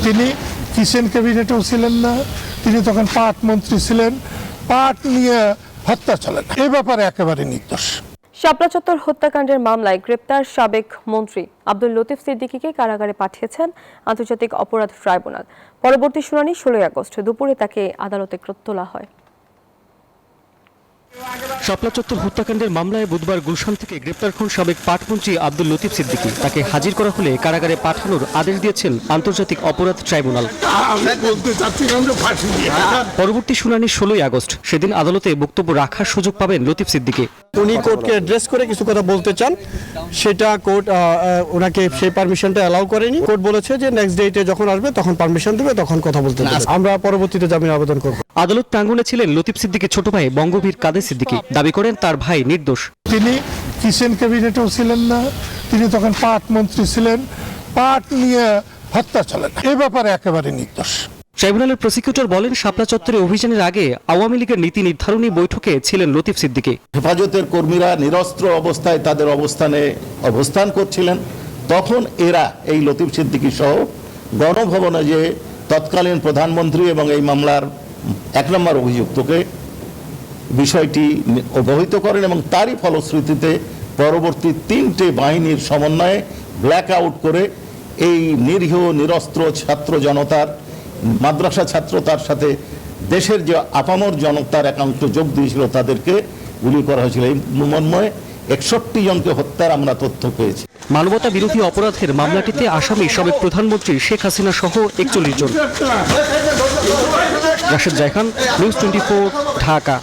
তিনি কিচেন ক্যাবিনেটেও ছিলেন না, তিনি তখন পাট মন্ত্রী ছিলেন, পাট নিয়ে হত্যা চলেন, এ ব্যাপারে একেবারে নির্দোষ। শাপলা চত্বর হত্যাকাণ্ডের মামলায় গ্রেপ্তার সাবেক মন্ত্রী আব্দুল লতিফ সিদ্দিকীকে কারাগারে পাঠিয়েছেন আন্তর্জাতিক অপরাধ ট্রাইব্যুনাল। পরবর্তী শুনানি 16 আগস্ট দুপুরে তাকে আদালতে তোলা হয়। শাপলা চত্বর হত্যাকাণ্ডের মামলায় বুধবার গুলশান থেকে গ্রেপ্তার হন সাবেক পাটমন্ত্রী আব্দুল লতিফ সিদ্দিকী। তাকে হাজির করা হলে কারাগারে পাঠানোর আদেশ দিয়েছেন আন্তর্জাতিক অপরাধ ট্রাইব্যুনাল। পরবর্তী শুনানি 16 আগস্ট। সেদিন আদালতে বক্তব্য রাখার সুযোগ পাবেন লতিফ সিদ্দিকী। উনি কোর্টকে অ্যাড্রেস করে কিছু কথা বলতে চান, সেটা কোর্ট ওনাকে সেই পারমিশনটা অ্যালাউ করেনি। কোর্ট বলেছে যে নেক্সট ডেটে যখন আসবে তখন পারমিশন দেবে, তখন কথা বলতে দেবে। আমরা পরবর্তীতে জামিন আবেদন করব। আদালত প্রাঙ্গণে ছিলেন লতিফ সিদ্দিকীর ছোট ভাই বঙ্গবীর কাদের সিদ্দিকী। দাবি করেন তার ভাই নির্দোষ। তিনি কিচেন ক্যাবিনেটেও ছিলেন না, তিনি তখন পাট মন্ত্রী ছিলেন, পাট নিয়ে হত্যা চলেন, এ ব্যাপারে একেবারে নির্দোষ। ট্রাইব্যুনালের প্রসিকিউটর বলেন, শাপলা চত্বরে অভিযানের আগে আওয়ামী লীগের নীতি নির্ধারণী বৈঠকে ছিলেন লতিফ সিদ্দিকী। হেফাজতের কর্মীরা নিরস্ত্র অবস্থায় তাদের অবস্থান করছিলেন, তখন এরা এই লতিফ সিদ্দিকী সহ গণভবনে যে তৎকালীন প্রধানমন্ত্রী এবং এই মামলার 1 নম্বর অভিযুক্তকে বিষয়টি অবহিত করেন এবং তারই ফলশ্রুতিতে পরবর্তী 3টে বাহিনীর সমন্বয়ে ব্ল্যাক আউট করে এই নিরীহ নিরস্ত্র ছাত্র জনতার, মাদ্রাসা ছাত্র, তার সাথে দেশের যে আপামর জনতার একাংশ যোগ দিয়েছিল তাদেরকে গুলি করা হয়েছিল। এই মর্মে 61 জনকে হত্যার আমরা তথ্য পেয়েছি। মানবতা বিরোধী অপরাধের মামলাটিতে আসামি সাবেক প্রধানমন্ত্রী শেখ হাসিনা সহ 41 জন। রাশেদ জায়খান, নিউজ 24, ঢাকা।